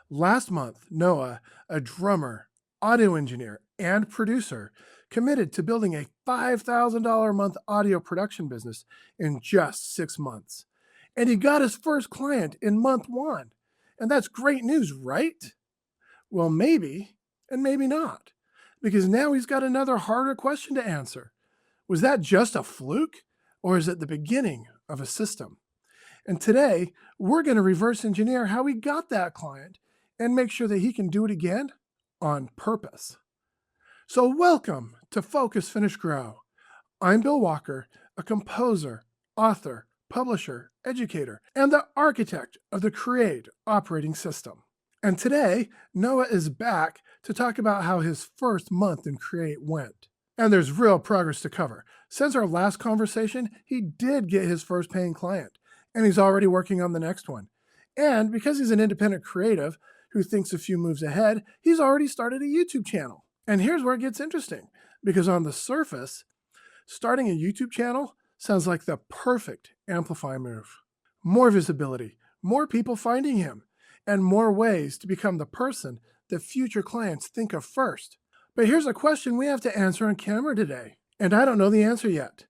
Last month, Noah, a drummer, audio engineer, and producer, committed to building a $5,000 a month audio production business in just 6 months. And he got his first client in month one. And that's great news, right? Well, maybe, and maybe not, because now he's got another harder question to answer. Was that just a fluke, or is it the beginning of a system? And today, we're going to reverse engineer how he got that client and make sure that he can do it again on purpose. So, welcome to Focus, Finish, Grow. I'm Bill Walker, a composer, author, publisher, educator, and the architect of the Create operating system. And today, Noah is back to talk about how his first month in Create went. And there's real progress to cover. Since our last conversation, he did get his first paying client, and he's already working on the next one. And because he's an independent creative who thinks a few moves ahead, he's already started a YouTube channel. And here's where it gets interesting, because on the surface, starting a YouTube channel sounds like the perfect Amplify move. More visibility, more people finding him, and more ways to become the person that future clients think of first. But here's a question we have to answer on camera today, and I don't know the answer yet.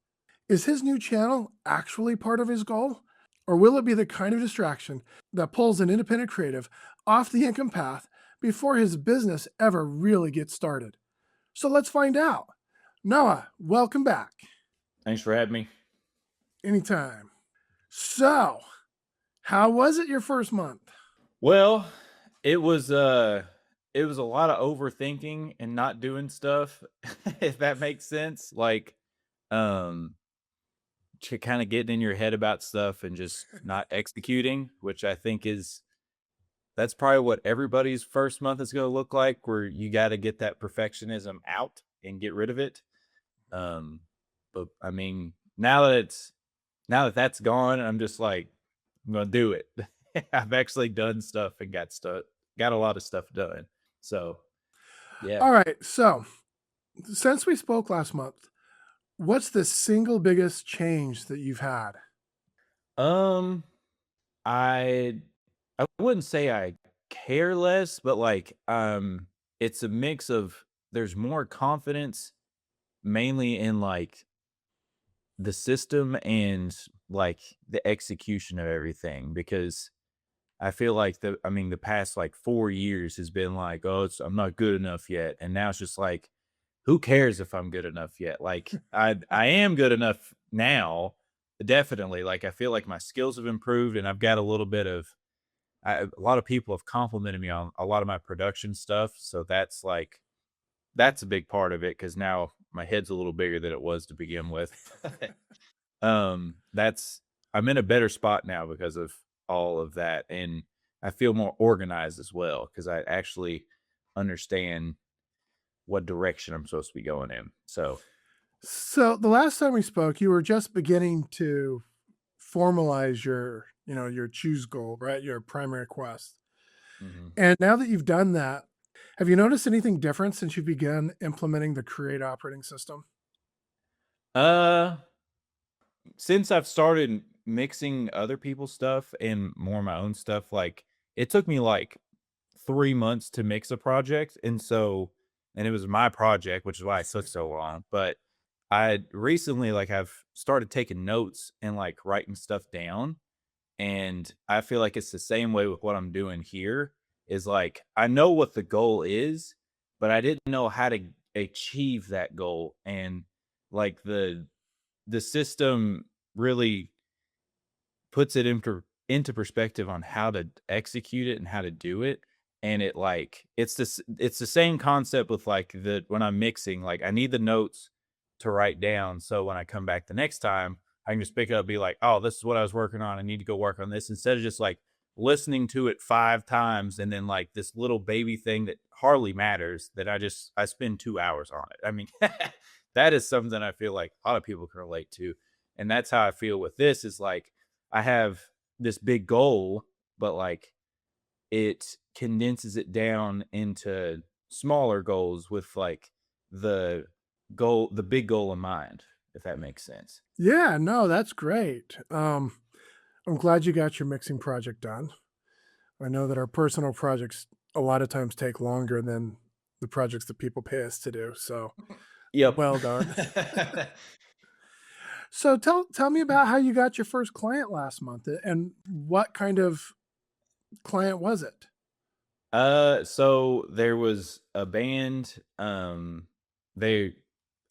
Is his new channel actually part of his goal? Or will it be the kind of distraction that pulls an independent creative off the income path before his business ever really gets started? So let's find out. Noah, welcome back. Thanks for having me. Anytime. So, how was it your first month? Well, it was a lot of overthinking and not doing stuff, if that makes sense. Like, kind of getting in your head about stuff and just not executing, which I think that's probably what everybody's first month is going to look like, where you got to get that perfectionism out and get rid of it. But I mean, now that that's gone, I'm just like, I'm going to do it. I've actually done stuff and got a lot of stuff done. So, yeah. All right. So, since we spoke last month, what's the single biggest change that you've had? I wouldn't say I care less, but like it's a mix of there's more confidence mainly in like the system and like the execution of everything, because I feel like the past like 4 years has been like, oh, I'm not good enough yet. And now it's just like, who cares if I'm good enough yet? Like I am good enough now, definitely. Like I feel like my skills have improved and I've got a little bit of a lot of people have complimented me on a lot of my production stuff. So that's a big part of it, because now my head's a little bigger than it was to begin with. That's I'm in a better spot now because of all of that, and I feel more organized as well because I actually understand what direction I'm supposed to be going in. So The last time we spoke, you were just beginning to formalize your choose goal, right? Your primary quest. mhm. And now that you've done that, have you noticed anything different since you began implementing the Create operating system? uh since I've started mixing other people's stuff and more my own stuff, like it took me like 3 months to mix a project. And it was my project, which is why it took so long. But I recently, like, I've started taking notes and like writing stuff down. And I feel like it's the same way with what I'm doing here. Is like, I know what the goal is, but I didn't know how to achieve that goal. And like the system really puts it into perspective on how to execute it and how to do it. And it's the same concept with like when I'm mixing, like I need the notes to write down, so when I come back the next time I can just pick it up and be like, oh, this is what I was working on, I need to go work on this, instead of just like listening to it 5 times and then like this little baby thing that hardly matters that I spend 2 hours on it. I mean, that is something I feel like a lot of people can relate to. And that's how I feel with this, is like I have this big goal, but like it condenses it down into smaller goals with like the the big goal in mind, if that makes sense. Yeah, no, that's great. I'm glad you got your mixing project done. I know that our personal projects a lot of times take longer than the projects that people pay us to do. So Yep. well done. So tell me about how you got your first client last month and what kind of client was it? So there was a band. They,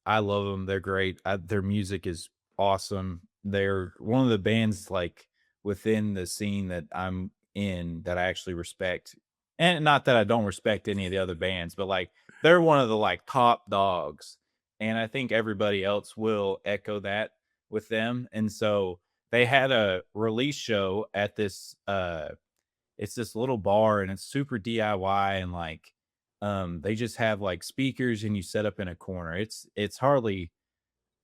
I love them. They're great. Their music is awesome. They're one of the bands like within the scene that I'm in that I actually respect. And not that I don't respect any of the other bands, but like they're one of the like top dogs. And I think everybody else will echo that with them. And so they had a release show at this it's this little bar and it's super DIY and like they just have like speakers and you set up in a corner. It's hardly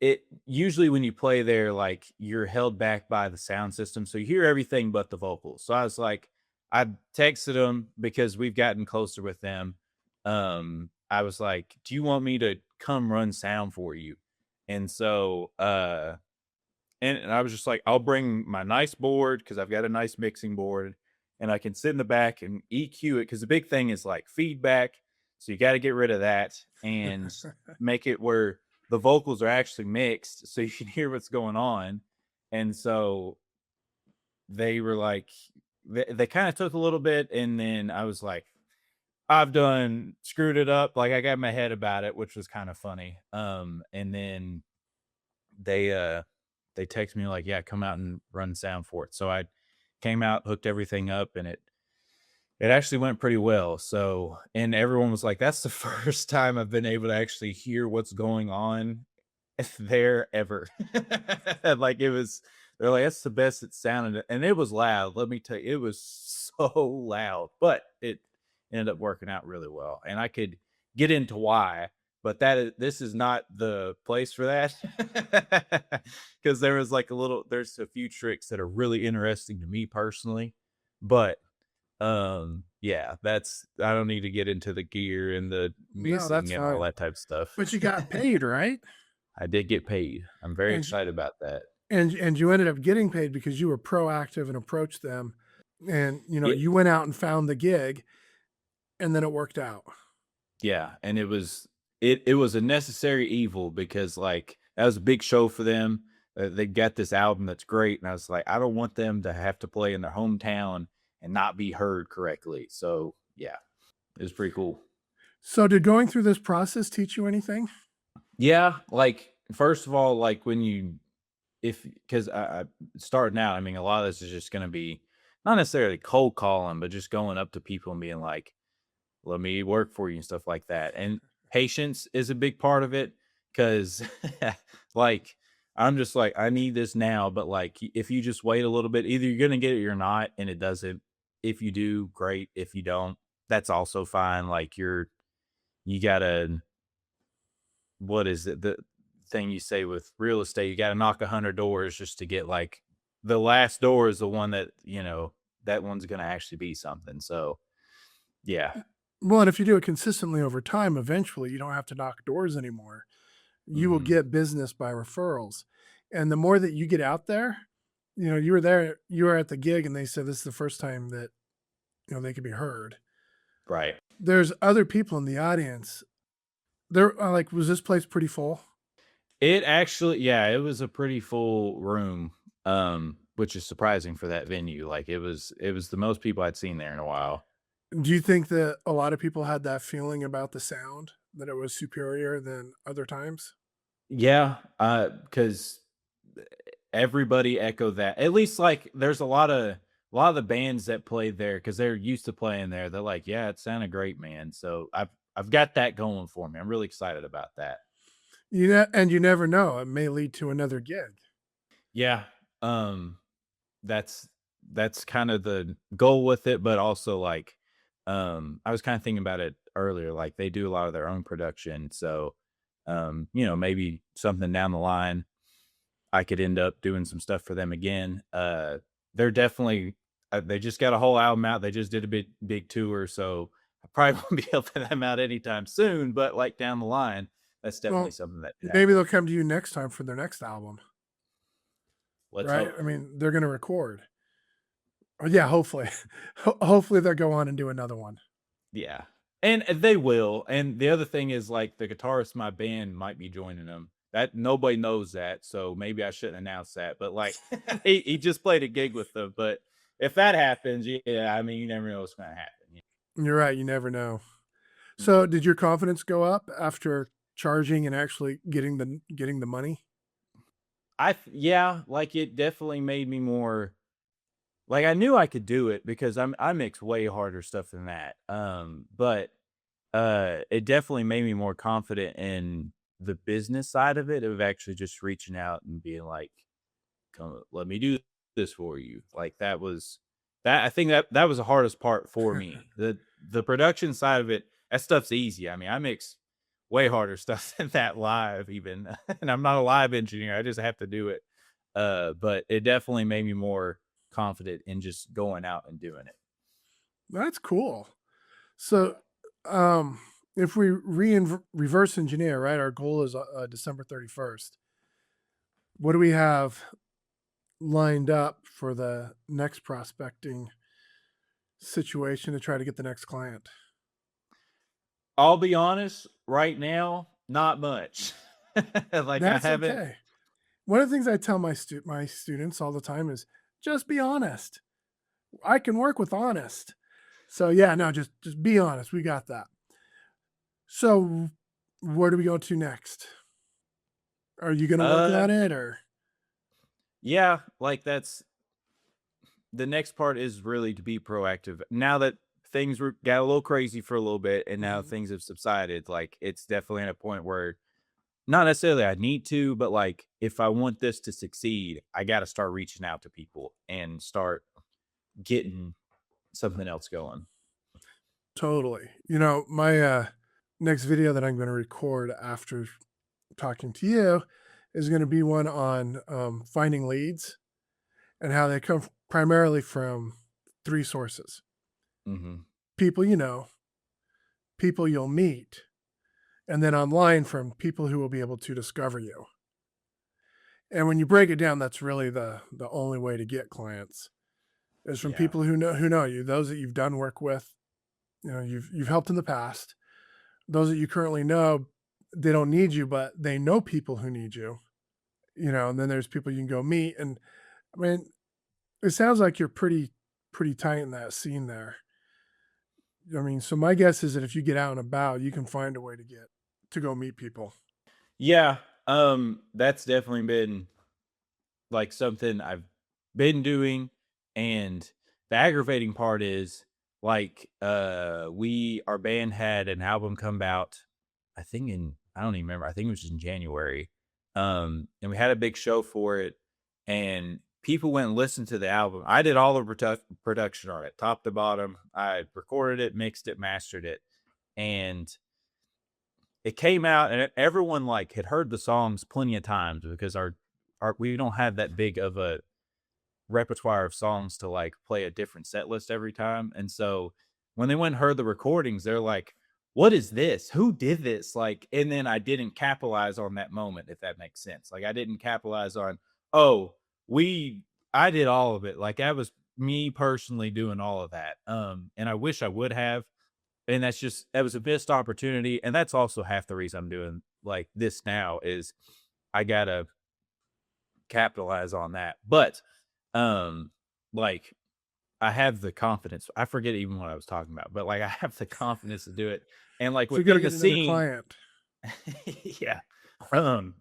it usually when you play there, like you're held back by the sound system. So you hear everything but the vocals. So I was like, I texted them because we've gotten closer with them. I was like, do you want me to come run sound for you? And so and I was just like, I'll bring my nice board because I've got a nice mixing board and I can sit in the back and EQ it. Because the big thing is like feedback. So you got to get rid of that and make it where the vocals are actually mixed so you can hear what's going on. And so they were like, they kind of took a little bit. And then I was like, I've done screwed it up. Like I got my head about it, which was kind of funny. And then they they text me like, yeah, come out and run sound for it. So I came out, hooked everything up, and it actually went pretty well. So and everyone was like, that's the first time I've been able to actually hear what's going on there ever. Like it was they're like, that's the best it sounded. And it was loud. Let me tell you, it was so loud, but it ended up working out really well. And I could get into why, but this is not the place for that. Because there was like there's a few tricks that are really interesting to me personally. But yeah, that's I don't need to get into the gear and the No, that's mixing and all fine. that type of stuff. But you got paid, right? I did get paid. I'm very And excited about that. and you ended up getting paid because you were proactive and approached them and Yeah, you went out and found the gig and then it worked out. yeah, and it was a necessary evil because like that was a big show for them. They got this album that's great, and I was like, I don't want them to have to play in their hometown and not be heard correctly. So yeah, it was pretty cool. So did going through this process teach you anything? Yeah, like first of all, like when you if because I starting out, I mean, a lot of this is just going to be not necessarily cold calling, but just going up to people and being like, let me work for you and stuff like that. And patience is a big part of it because, like, I'm just like, I need this now. But, like, if you just wait a little bit, either you're going to get it or you're not. And it doesn't. If you do, great. If you don't, that's also fine. Like, you got to, what is it? The thing you say with real estate, you got to knock 100 doors just to get, like, the last door is the one that, that one's going to actually be something. So, yeah. Well, and if you do it consistently over time, eventually you don't have to knock doors anymore. You will Hmm. get business by referrals. And the more that you get out there, you were there, you were at the gig and they said this is the first time that, they could be heard. Right. There's other people in the audience. There like was this place pretty full? It actually yeah, it was a pretty full room, which is surprising for that venue. Like it was the most people I'd seen there in a while. Do you think that a lot of people had that feeling about the sound that it was superior than other times? Yeah, because everybody echoed that. At least like there's a lot of the bands that played there because they're used to playing there. They're like, yeah, it sounded great, man. So I've got that going for me. I'm really excited about that. And you never know, it may lead to another gig. Yeah. Um that's that's kind of the goal with it, but also like I was kind of thinking about it earlier, like they do a lot of their own production. So maybe something down the line I could end up doing some stuff for them again. They're definitely they just got a whole album out. They just did a big tour, so I probably won't be helping them out anytime soon, but like down the line, that's definitely Well, something that could maybe happen. they'll come to you next time for their next album, Let's right? hope. I mean, they're going to record. Yeah, hopefully. Hopefully they'll go on and do another one. Yeah. And they will. And the other thing is like the guitarist in my band might be joining them. That nobody knows that, so maybe I shouldn't announce that. But like he just played a gig with them. But if that happens, yeah, I mean you never know what's gonna happen. You're right, you never know. Yeah. So, did your confidence go up after charging and actually getting the money? Yeah, like it definitely made me more like I knew I could do it because I mix way harder stuff than that. But it definitely made me more confident in the business side of it, of actually just reaching out and being like, "Come, let me do this for you." Like that. I think that was the hardest part for me. The production side of it, that stuff's easy. I mean, I mix way harder stuff than that live, even, and I'm not a live engineer. I just have to do it. But it definitely made me more confident in just going out and doing it. That's cool. So, um, if we reverse engineer, right? Our goal is December 31st. What do we have lined up for the next prospecting situation to try to get the next client? I'll be honest, right now, not much. Like I That's haven't. okay. One of the things I tell my students all the time is just be honest. I can work with honest. So yeah, no, just be honest. We got that. So where do we go to next? Are you gonna work Uh, on it or yeah, like that's the next part is really to be proactive. Now that things got a little crazy for a little bit, and now Mhm. things have subsided, like it's definitely at a point where not necessarily I need to, but like if I want this to succeed, I got to start reaching out to people and start getting something else going. Totally. My next video that I'm going to record after talking to you is going to be one on finding leads and how they come primarily from three sources: Hmm. people you know, people you'll meet, and then online from people who will be able to discover you. And when you break it down, that's really the only way to get clients is from Yeah. people who know you, those that you've done work with, you've helped in the past, those that you currently know. They don't need you, but they know people who need you. And then there's people you can go meet. And I mean, it sounds like you're pretty tight in that scene there. I mean, so my guess is that if you get out and about, you can find a way to go meet people. Yeah. That's definitely been like something I've been doing. And the aggravating part is like our band had an album come out, I think I don't even remember, I think it was in January. And we had a big show for it, and people went and listened to the album. I did all the production on it, top to bottom. I recorded it, mixed it, mastered it, and it came out, and everyone like had heard the songs plenty of times because our we don't have that big of a repertoire of songs to like play a different set list every time. And so when they went and heard the recordings, they're like, "What is this? Who did this?" Like, and then I didn't capitalize on that moment, if that makes sense. Like, I didn't capitalize on, oh, we, I did all of it. Like, that was me personally doing all of that. And I wish I would have. And that was a missed opportunity. And that's also half the reason I'm doing like this now is I gotta capitalize on that. But um like I have the confidence. I forget even what I was talking about, but like I have the confidence to do it. And like So you got to within the get another scene, client. yeah. Um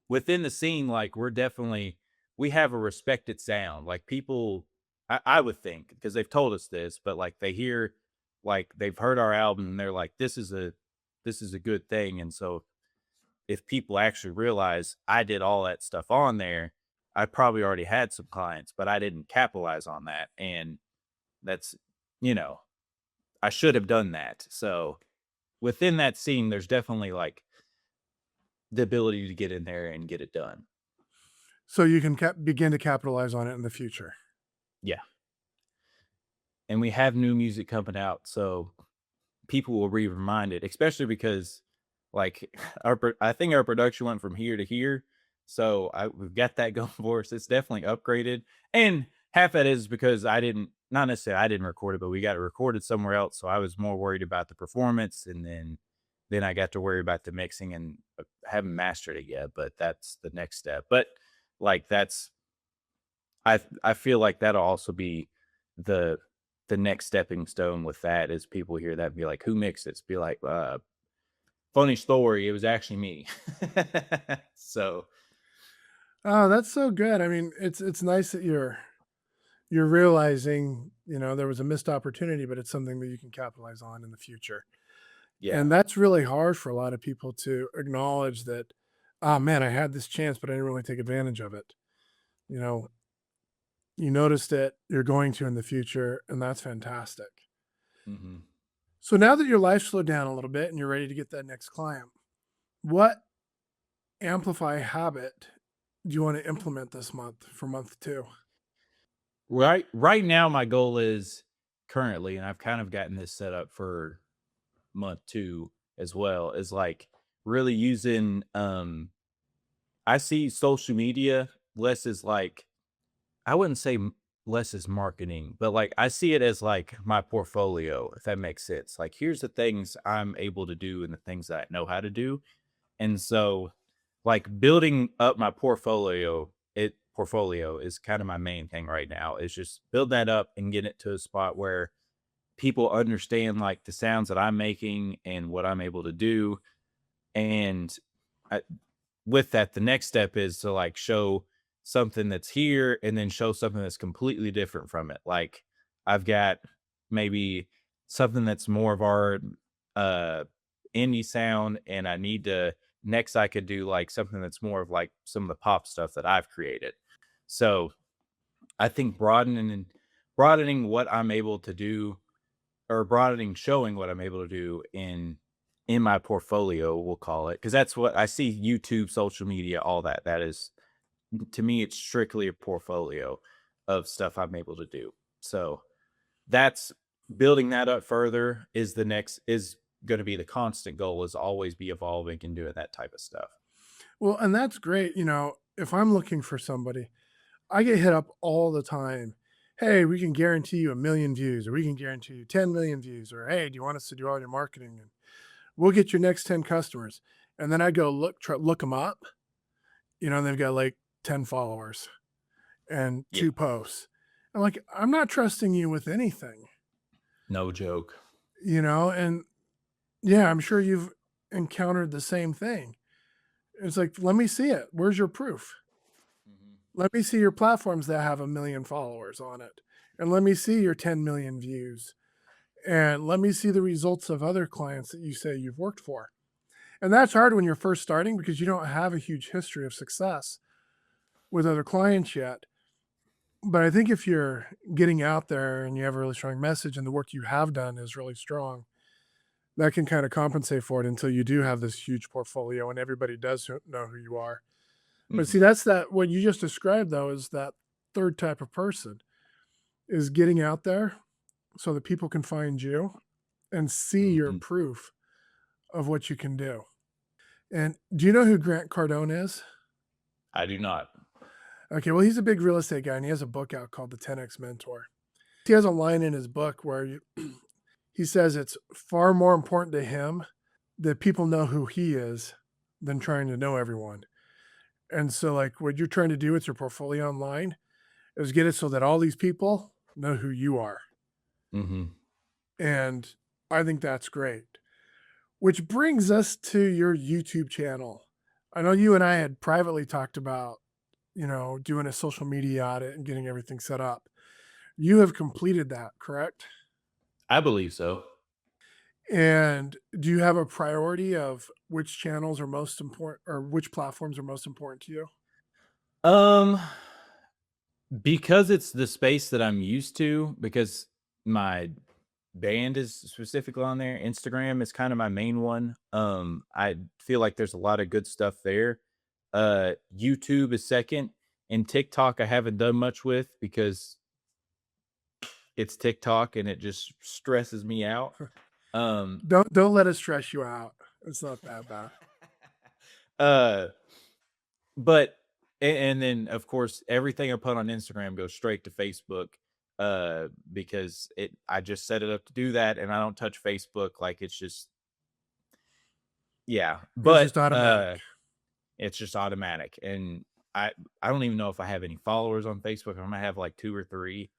Within the scene, like we have a respected sound. Like people, I would think, because they've told us this, but like they've heard our album and they're like, this is a good thing. And so if people actually realize I did all that stuff on there, I probably already had some clients, but I didn't capitalize on that. And that's, you know, I should have done that. So within that scene, there's definitely like the ability to get in there and get it done. So you can begin to capitalize on it in the future. Yeah. And we have new music coming out. So people will be reminded, especially because like I think our production went from here to here. So we've got that going for us. It's definitely upgraded. And half that is because I didn't, not necessarily I didn't record it, but we got it recorded somewhere else. So I was more worried about the performance, and then I got to worry about the mixing, and haven't mastered it yet, but that's the next step. But like that's I feel like that'll also be the the next stepping stone with that is people hear that and be like, who mixed it? Be like, funny story, it was actually me. So Oh, that's so good. I mean, it's nice that you're realizing, there was a missed opportunity, but it's something that you can capitalize on in the future. yeah. And that's really hard for a lot of people to acknowledge that, oh man, I had this chance, but I didn't really take advantage of it. You know, you noticed it, you're going to in the future, and that's fantastic. Mhm. So now that your life slowed down a little bit and you're ready to get that next client, what Amplify habit do you want to implement this month for month 2? Right now, my goal is currently, and I've kind of gotten this set up for month 2 as well, is like really using I see social media less as like I wouldn't say less as marketing, but like I see it as like my portfolio, if that makes sense. Like here's the things I'm able to do and the things that I know how to do. And so like building up my portfolio is kind of my main thing right now. Is just build that up and get it to a spot where people understand like the sounds that I'm making and what I'm able to do. And I, with that, the next step is to like show something that's here and then show something that's completely different from it. Like I've got maybe something that's more of our uh indie sound, and I need to next I could do like something that's more of like some of the pop stuff that I've created. So I think broadening what I'm able to do, or broadening showing what I'm able to do in my portfolio, we'll call it, because that's what I see. YouTube, social media, all that. That is, to me, it's strictly a portfolio of stuff I'm able to do. So that's building that up further is the next is going to be the constant goal, is always be evolving and doing that type of stuff. Well, and that's great. If I'm looking for somebody, I get hit up all the time. Hey, we can guarantee you 1 million views, or we can guarantee you 10 million views, or hey, do you want us to do all your marketing? And we'll get your next 10 customers. And then I go look them up, and they've got like 10 followers and Yeah, 2 posts. I'm like, I'm not trusting you with anything, no joke. and yeah, I'm sure you've encountered the same thing. It's like, let me see it. Where's your proof? Mhm. Let me see your platforms that have 1 million followers on it. And let me see your 10 million views. And let me see the results of other clients that you say you've worked for. And that's hard when you're first starting because you don't have a huge history of success with other clients yet. But I think if you're getting out there and you have a really strong message and the work you have done is really strong, that can kind of compensate for it until you do have this huge portfolio and everybody does know who you are. But see, Mhm. that's that what you just described though is that third type of person is getting out there so that people can find you and see your Mhm. proof of what you can do. And do you know who Grant Cardone is? I do not. Okay, well, he's a big real estate guy and he has a book out called The 10X Mentor. He has a line in his book where he says it's far more important to him that people know who he is than trying to know everyone. And so, like, what you're trying to do with your portfolio online is get it so that all these people know who you are. Mhm. And I think that's great. Which brings us to your YouTube channel. I know you and I had privately talked about, doing a social media audit and getting everything set up. You have completed that, correct? I believe so. And do you have a priority of which channels are most important or which platforms are most important to you? Um, because it's the space that I'm used to, because my band is specifically on there. Instagram is kind of my main one. I feel like there's a lot of good stuff there. YouTube is second, and TikTok I haven't done much with because it's TikTok and it just stresses me out. Um, Don't let it stress you out. It's not that bad. uh, but and then of course everything I put on Instagram goes straight to Facebook, because I just set it up to do that, and I don't touch Facebook. Like it's just, yeah, It's but just automatic. it's just automatic, and I don't even know if I have any followers on Facebook. I might have like 2 or 3,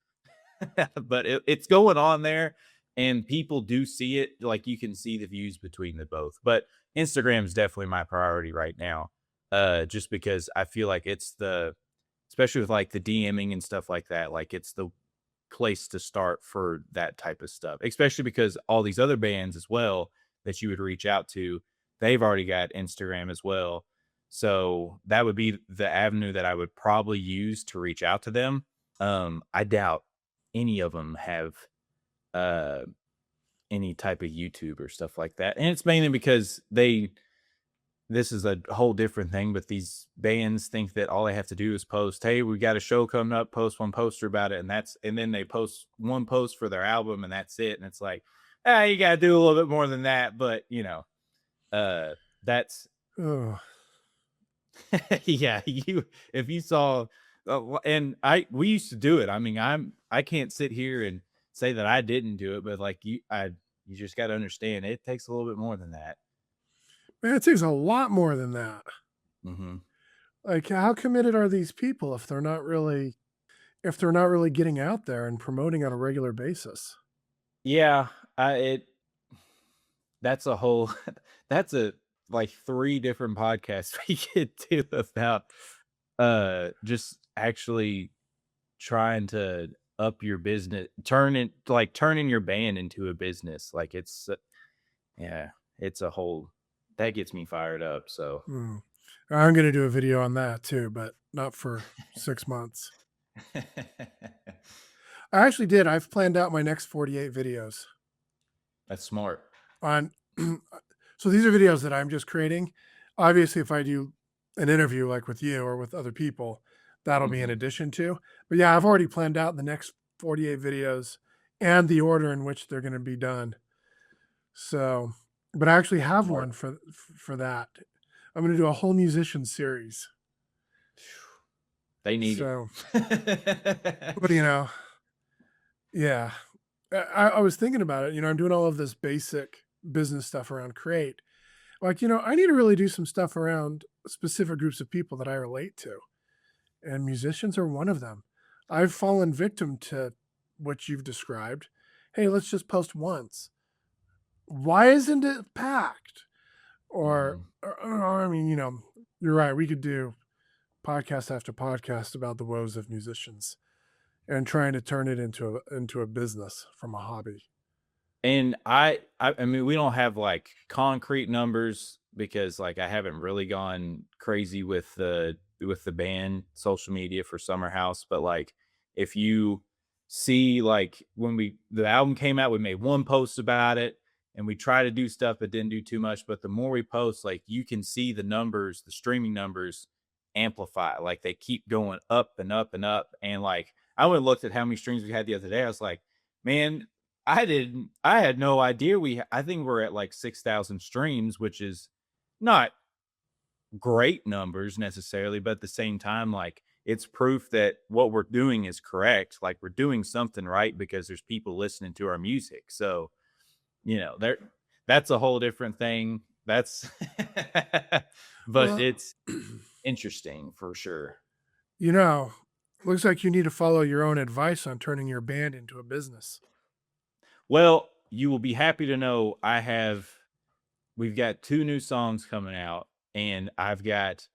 but it's going on there, and people do see it. Like you can see the views between the both, but Instagram is definitely my priority right now, just because I feel like it's the, especially with like the DMing and stuff like that, like it's the place to start for that type of stuff, especially because all these other bands as well that you would reach out to, they've already got Instagram as well. So that would be the avenue that I would probably use to reach out to them. I doubt any of them have uh any type of YouTube or stuff like that. And it's mainly because this is a whole different thing, but these bands think that all they have to do is post, hey, we got a show coming up, post one poster about it, and then they post one post for their album and that's it. And it's like, you gotta do a little bit more than that. But that's Oh, yeah, you if you saw, and we used to do it. I mean, I can't sit here and say that I didn't do it, but like you just got to understand it takes a little bit more than that. man, it takes a lot more than that. Mm-hmm. Like, how committed are these people if they're not really getting out there and promoting on a regular basis? Yeah, it that's a whole that's a like 3 different podcasts we could do about just actually trying to up your business, turning your band into a business. Like yeah, it's a whole that gets me fired up. So Hmm. I'm going to do a video on that too, but not for 6 months. I actually did. I've planned out my next 48 videos that's smart. on. So these are videos that I'm just creating. Obviously, if I do an interview like with you or with other people, that'll be in Mhm. addition to. But yeah, I've already planned out the next 48 videos and the order in which they're going to be done. So, but I actually have Smart. one for that. I'm going to do a whole musician series. They need So, it. but yeah, I was thinking about it. I'm doing all of this basic business stuff around Create. Like, I need to really do some stuff around specific groups of people that I relate to, and musicians are one of them. I've fallen victim to what you've described. Hey, let's just post once. Why isn't it packed? Or, Mhm. I mean, you're right. We could do podcast after podcast about the woes of musicians and trying to turn it into a business from a hobby. And I mean, we don't have like concrete numbers because like I haven't really gone crazy with the band social media for Summer House, but like if you see like when the album came out, we made one post about it and we try to do stuff but didn't do too much. But the more we post, like you can see the numbers, the streaming numbers amplify. Like they keep going up and up and up. And like I went and looked at how many streams we had the other day. I was like, man, I had no idea I think we're at like 6,000 streams, which is not great numbers necessarily, but at the same time, like it's proof that what we're doing is correct. Like we're doing something right because there's people listening to our music. So, there that's a whole different thing. That's but Well, it's interesting for sure. you know, looks like you need to follow your own advice on turning your band into a business. Well, you will be happy to know we've got 2 new songs coming out and I've got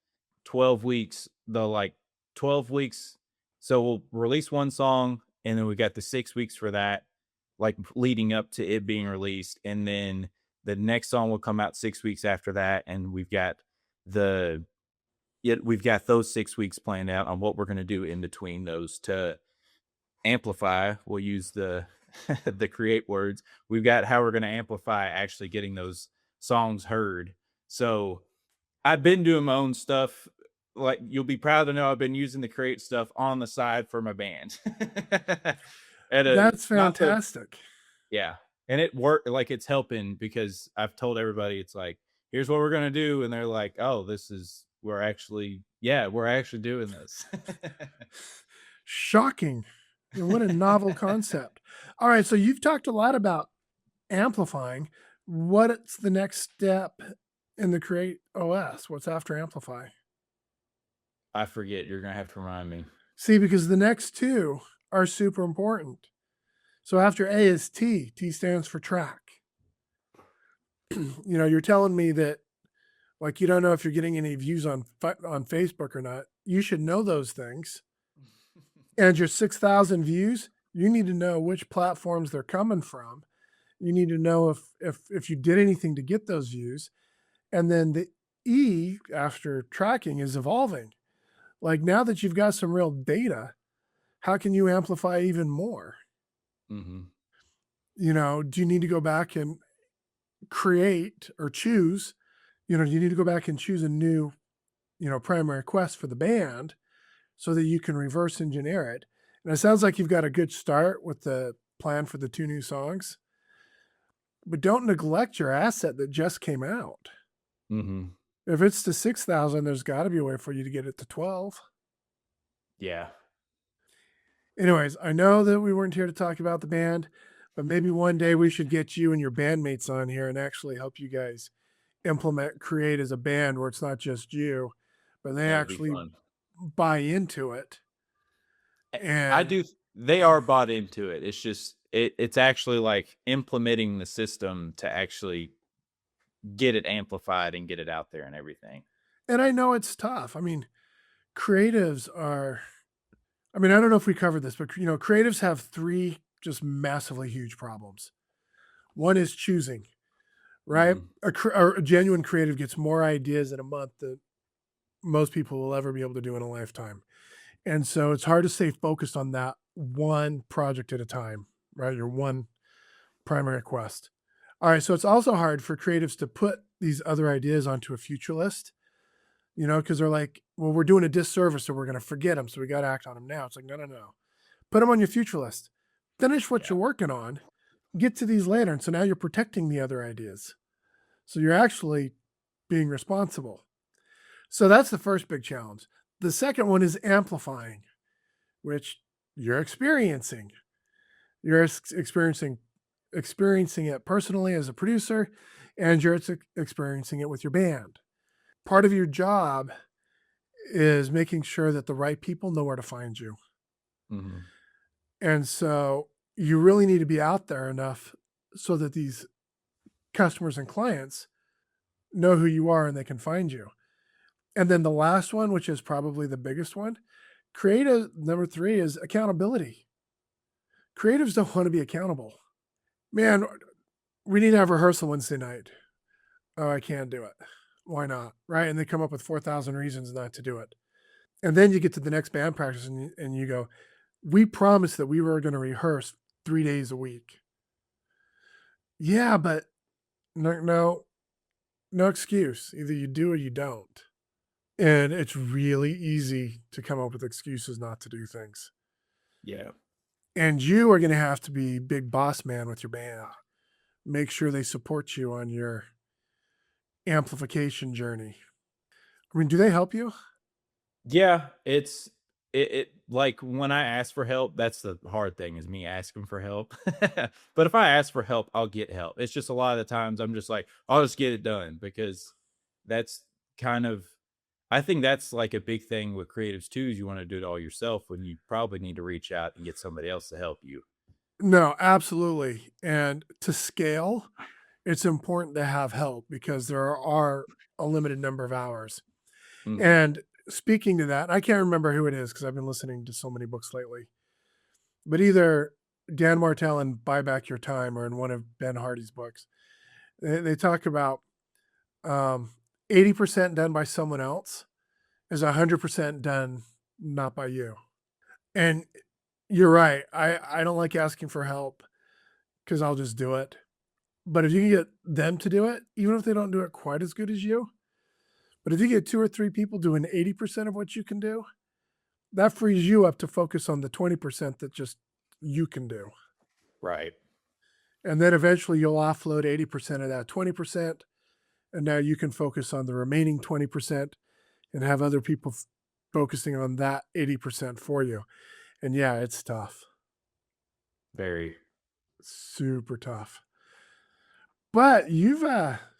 12 weeks, 12 weeks. So we'll release one song and then we got the 6 weeks for that, like leading up to it being released. And then the next song will come out 6 weeks after that. And the, we've got those 6 weeks planned out on what we're going to do in between those to amplify. We'll use the the create words. We've got how we're going to amplify actually getting those songs heard. So I've been doing my own stuff. Like you'll be proud to know I've been using the create stuff on the side for my band. At a That's not the fantastic. Yeah. And it worked, like it's helping because I've told everybody it's like, here's what we're gonna do. And they're like, oh, we're actually, Yeah, we're actually doing this. Shocking. And what a novel concept. All right, so you've talked a lot about amplifying. What's the next step in the Create OS? What's after Amplify? I forget. You're gonna have to remind me. See, because the next two are super important. So after A is T. T stands for track. You're telling me that like you don't know if you're getting any views on Facebook or not. You should know those things. And your 6,000 views, you need to know which platforms they're coming from. You need to know if you did anything to get those views. And then the E after tracking is evolving. Like now that you've got some real data, how can you amplify even more? Mm-hmm. Do you need to go back and create or choose? You need to go back and choose a new, primary request for the band so that you can reverse engineer it. And it sounds like you've got a good start with the plan for the 2 new songs, but don't neglect your asset that just came out. Mm-hmm. If it's to 6,000, there's got to be a way for you to get it to 12. Yeah. Anyways, I know that we weren't here to talk about the band, but maybe one day we should get you and your bandmates on here and actually help you guys Create as a band where it's not just you, but they That would be actually fun. buy into it. I And do. They are bought into it. It's just it's actually like implementing the system to actually get it amplified and get it out there and everything. I know it's tough. I mean, creatives are I don't know if we covered this, but creatives have 3 just massively huge problems. One is choosing, right? Mm-hmm. A genuine creative gets more ideas in a month than most people will ever be able to do in a lifetime. And so it's hard to stay focused on that one project at a time, right? Your one primary quest. All right. So it's also hard for creatives to put these other ideas onto a future list, because they're like, well, we're doing a disservice, so we're going to forget them. So we got to act on them now. It's like, no, no, no. Put them on your future list. Finish what Yeah. you're working on. Get to these later. And so now you're protecting the other ideas. So you're actually being responsible. So that's the first big challenge. The second one is amplifying, which you're experiencing. You're experiencing it personally as a producer, and you're experiencing it with your band. Part of your job is making sure that the right people know where to find you. Mm-hmm. And so you really need to be out there enough so that these customers and clients know who you are and they can find you. And then the last one, which is probably the biggest one, number 3 is accountability. Creatives don't want to be accountable. Man, we need to have rehearsal Wednesday night. Oh, I can't do it. Why not? Right? And they come up with 4,000 reasons not to do it. And then you get to the next band practice and you go, we promised that we were going to rehearse 3 days a week. Yeah, but no excuse. Either you do or you don't. And it's really easy to come up with excuses not to do things. Yeah. And you are going to have to be big boss man with your band. Make sure they support you on your amplification journey. I mean, do they help you? Yeah, it like when I ask for help, that's the hard thing is me asking for help. But if I ask for help, I'll get help. It's just a lot of the times I'm just like, I'll just get it done because that's kind of I think that's like a big thing with creatives too, is you want to do it all yourself when you probably need to reach out and get somebody else to help you. No, absolutely. And to scale, it's important to have help because there are a limited number of hours. Mhm. And speaking to that, I can't remember who it is because I've been listening to so many books lately, but either Dan Martell in Buy Back Your Time or in one of Ben Hardy's books, they talk about 80% done by someone else is 100% done not by you. And you're right. I don't like asking for help because I'll just do it. But if you can get them to do it, even if they don't do it quite as good as you, but if you get 2 or 3 people doing 80% of what you can do, that frees you up to focus on the 20% that just you can do. Right. And then eventually you'll offload 80% of that 20%. And now you can focus on the remaining 20% and have other people focusing on that 80% for you. And yeah, it's tough. Very. Super tough. But you've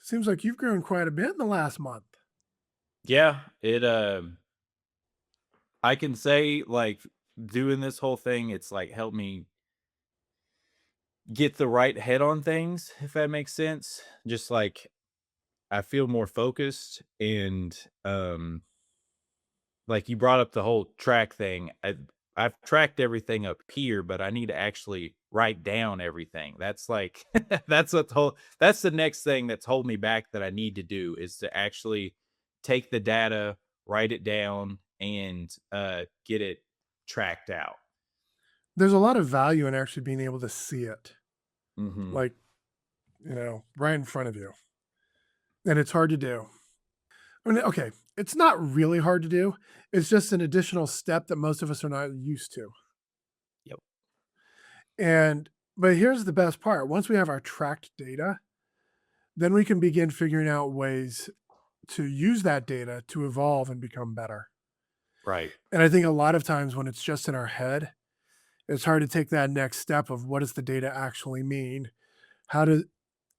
seems like you've grown quite a bit in the last month. Yeah, it I can say like doing this whole thing, it's like helped me get the right head on things, if that makes sense. Just like I feel more focused and like you brought up the whole track thing. I've tracked everything up here, but I need to actually write down everything. That's like that's the next thing that's holding me back that I need to do is to actually take the data, write it down, and get it tracked out. There's a lot of value in actually being able to see it, Mm-hmm. like, right in front of you. And it's hard to do. I mean, okay, it's not really hard to do. It's just an additional step that most of us are not used to. Yep. And but here's the best part. Once we have our tracked data, then we can begin figuring out ways to use that data to evolve and become better. Right. And I think a lot of times when it's just in our head, it's hard to take that next step of what does the data actually mean? How do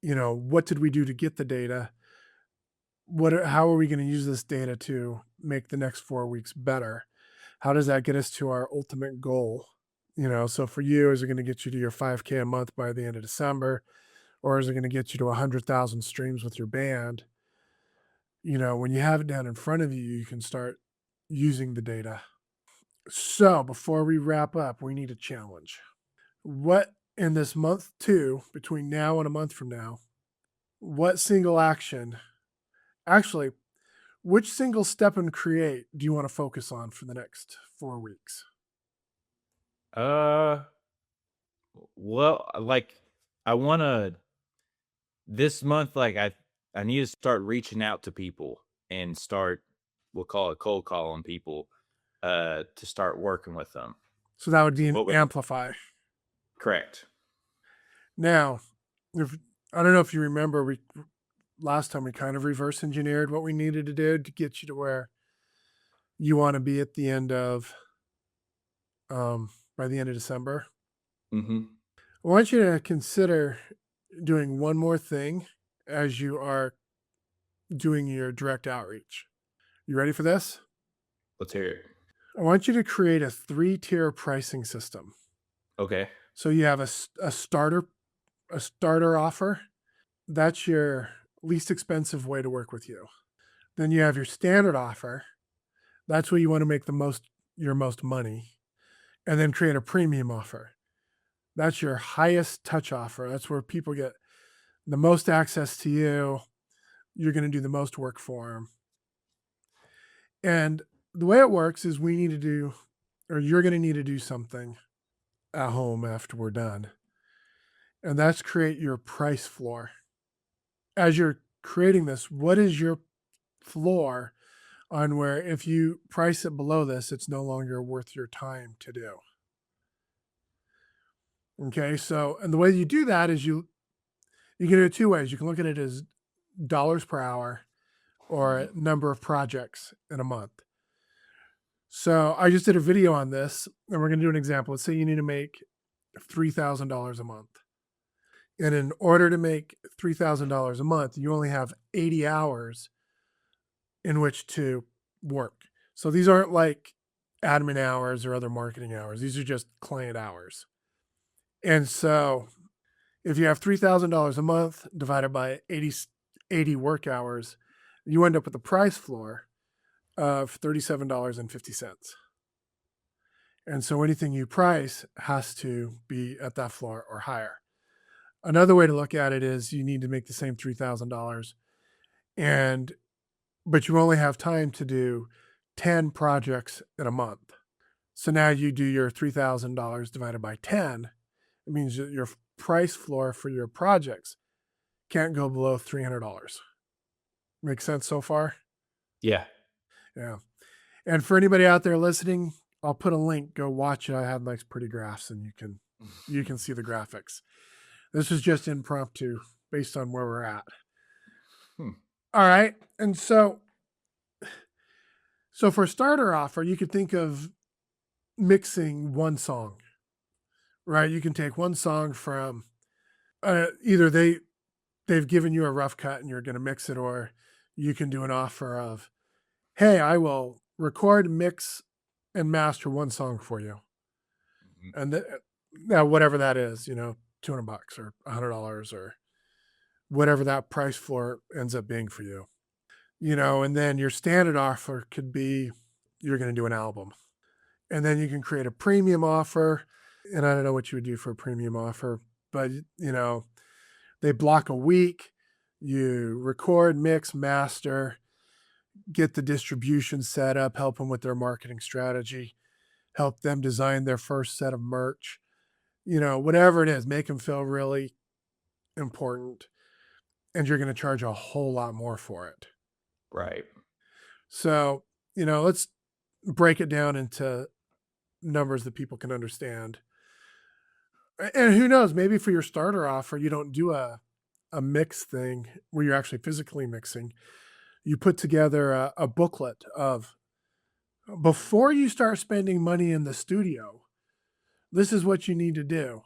what did we do to get the data? How are we going to use this data to make the next 4 weeks better? How does that get us to our ultimate goal? So for you, is it going to get you to your 5K a month by the end of December? Or is it going to get you to 100,000 streams with your band? When you have it down in front of you, you can start using the data. So before we wrap up, we need a challenge. What in this month two, between now and a month from now, what single action, actually, which single step in Create do you want to focus on for the next 4 weeks? Uh well, like I want to this month like I need to start reaching out to people and start we'll call it cold calling people to start working with them. So that would be an What would amplify. correct. Now, if I don't know if you remember, we last time we kind of reverse engineered what we needed to do to get you to where you want to be at the end of by the end of December. Mm-hmm. I want you to consider doing one more thing as you are doing your direct outreach. You ready for this? Let's hear it. I want you to create a 3-tier pricing system. Okay. So you have a starter offer. That's your least expensive way to work with you. Then you have your standard offer. That's where you want to make your most money. And then create a premium offer. That's your highest touch offer. That's where people get the most access to you. You're going to do the most work for them. And the way it works is you're going to need to do something at home after we're done. And that's create your price floor. As you're creating this, what is your floor on where if you price it below this, it's no longer worth your time to do? Okay, so and the way you do that is you can do it 2 ways. You can look at it as dollars per hour or number of projects in a month. So I just did a video on this, and we're going to do an example. Let's say you need to make $3,000 a month. And in order to make $3,000 a month, you only have 80 hours in which to work. So these aren't like admin hours or other marketing hours. These are just client hours. And so if you have $3,000 a month divided by 80 work hours, you end up with a price floor of $37.50. And so anything you price has to be at that floor or higher. Another way to look at it is you need to make the same $3,000 but you only have time to do 10 projects in a month. So now you do your $3,000 divided by 10. It means that your price floor for your projects can't go below $300. Make sense so far? Yeah. Yeah. And for anybody out there listening, I'll put a link. Go watch it. I have nice pretty graphs and you can see the graphics. This is just impromptu based on where we're at. All right. And so So for a starter offer, you could think of mixing one song, right? You can take one song from either they've given you a rough cut and you're going to mix it, or you can do an offer of, hey, I will record, mix, and master one song for you. And now whatever that is, $200 or $100 or whatever that price floor ends up being for you, and then your standard offer could be you're going to do an album. And then you can create a premium offer. And I don't know what you would do for a premium offer, but they block a week, you record, mix, master, get the distribution set up, help them with their marketing strategy, help them design their first set of merch, whatever it is, make them feel really important. And you're going to charge a whole lot more for it. Right. So, let's break it down into numbers that people can understand. And who knows, maybe for your starter offer, you don't do a mix thing where you're actually physically mixing. You put together a booklet of, before you start spending money in the studio, this is what you need to do.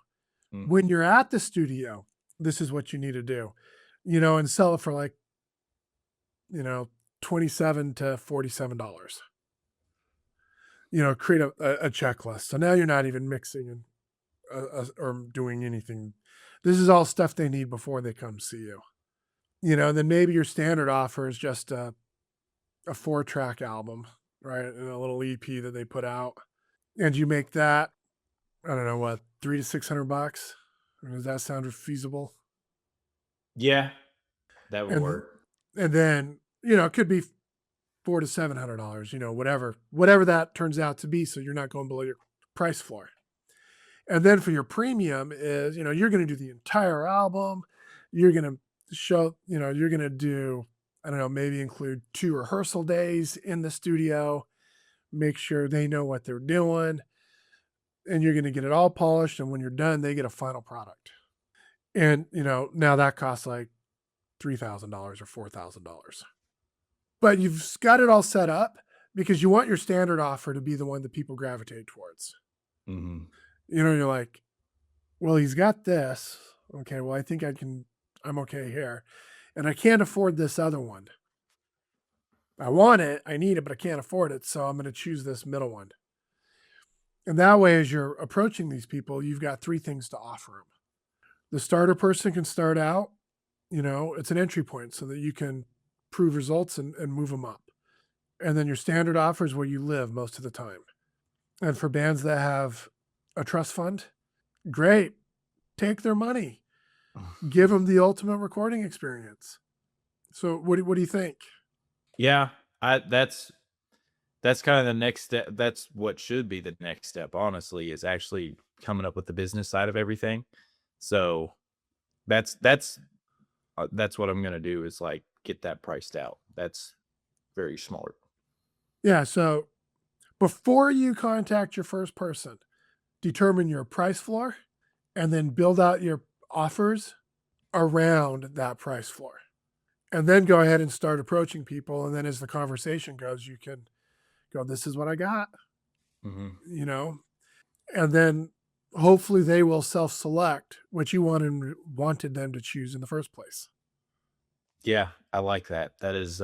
When you're at the studio, this is what you need to do, and sell it for like, $27 to $47. Create a checklist. So now you're not even mixing or doing anything. This is all stuff they need before they come see you. And then maybe your standard offer is just a 4-track album, right? And a little EP that they put out. And you make that, I don't know what, $300 to $600. Does that sound feasible? Yeah, that would work. And then, it could be $400 to $700, whatever that turns out to be. So you're not going below your price floor. And then for your premium is, you're going to do the entire album. You're going to show, you're going to do, I don't know, maybe include 2 rehearsal days in the studio, make sure they know what they're doing. And you're going to get it all polished. And when you're done, they get a final product. And, now that costs like $3,000 or $4,000. But you've got it all set up because you want your standard offer to be the one that people gravitate towards. Mm-hmm. You're like, well, he's got this. Okay, well, I think I'm okay here. And I can't afford this other one. I want it, I need it, but I can't afford it. So I'm going to choose this middle one. And that way, as you're approaching these people, you've got 3 things to offer them. The starter person can start out, it's an entry point so that you can prove results and move them up. And then your standard offer is where you live most of the time. And for bands that have a trust fund, great. Take their money. Give them the ultimate recording experience. So what do you think? Yeah, that's kind of the next step. That's what should be the next step, honestly, is actually coming up with the business side of everything. So that's what I'm going to do, is like get that priced out. That's very smart. Yeah. So before you contact your first person, determine your price floor and then build out your offers around that price floor. And then go ahead and start approaching people. And then as the conversation goes, you can go, this is what I got, and then hopefully they will self-select what you wanted them to choose in the first place. Yeah, I like that. That is,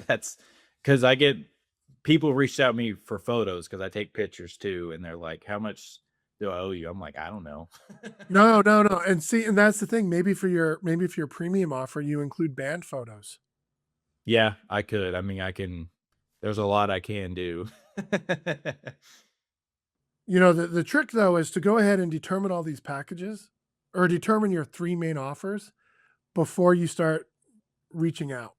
that's because I get people reached out to me for photos because I take pictures too. And they're like, how much do I owe you? I'm like, I don't know. No. And see, and that's the thing. Maybe for your premium offer, you include band photos. Yeah, I could. I mean, there's a lot I can do. The trick though is to go ahead and determine all these packages, or determine your 3 main offers before you start reaching out.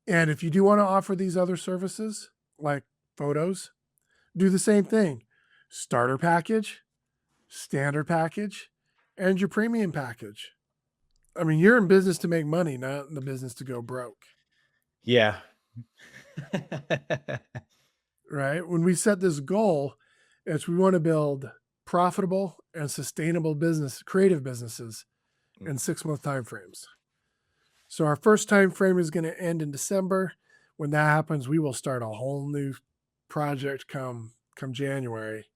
And if you do want to offer these other services like photos, do the same thing. Starter package, standard package, and your premium package. I mean, you're in business to make money, not in the business to go broke. Yeah. Right? When we set this goal, it's we want to build profitable and sustainable creative businesses in 6-month time frames. So our first time frame is going to end in December. When that happens, we will start a whole new project come January.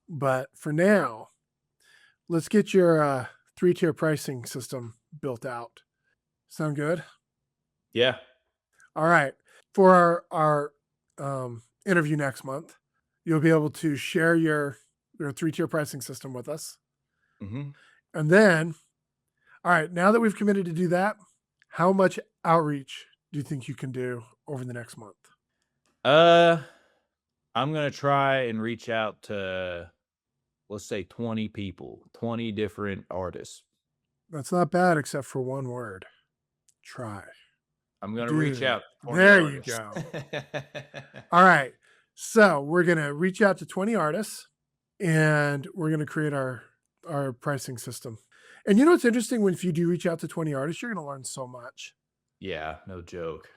But for now, let's get your 3-tier pricing system built out. Sound good? Yeah. All right. For our interview next month, you'll be able to share your 3-tier pricing system with us. Mm-hmm. And then, all right, now that we've committed to do that, how much outreach do you think you can do over the next month? I'm gonna try and reach out to, let's say, 20 people, 20 different artists. That's not bad, except for one word: try. I'm gonna reach Dude, out to 20 there you artists. go. All right. So we're going to reach out to 20 artists and we're going to create our pricing system. And you know what's interesting? When if you do reach out to 20 artists, you're going to learn so much, Yeah, no joke.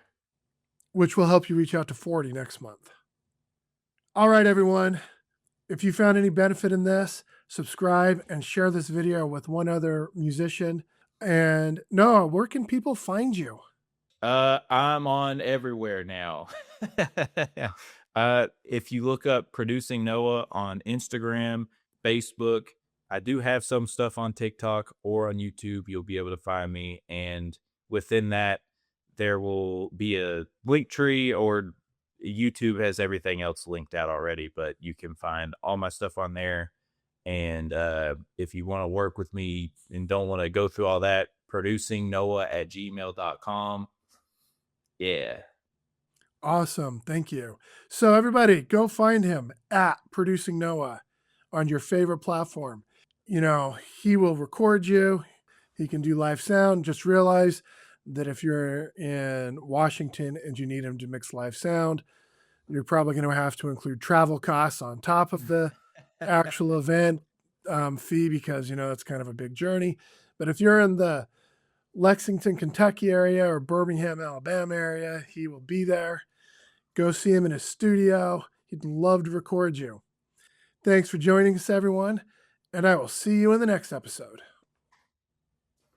which will help you reach out to 40 next month. All right, everyone. If you found any benefit in this, subscribe and share this video with one other musician. And Noah, where can people find you? I'm on everywhere now. If you look up Producing Noah on Instagram, Facebook, I do have some stuff on TikTok or on YouTube. You'll be able to find me. And within that, there will be a link tree, or YouTube has everything else linked out already, but you can find all my stuff on there. And if you want to work with me and don't want to go through all that, producingnoah@gmail.com. Yeah. Awesome. Thank you. So everybody go find him at Producing Noah on your favorite platform. You know, he will record you. He can do live sound. Just realize that if you're in Washington and you need him to mix live sound, you're probably going to have to include travel costs on top of the actual event fee, because, you know, it's kind of a big journey. But if you're in the Lexington, Kentucky area or Birmingham, Alabama area, he will be there. Go see him in his studio. He'd love to record you. Thanks for joining us, everyone, and I will see you in the next episode.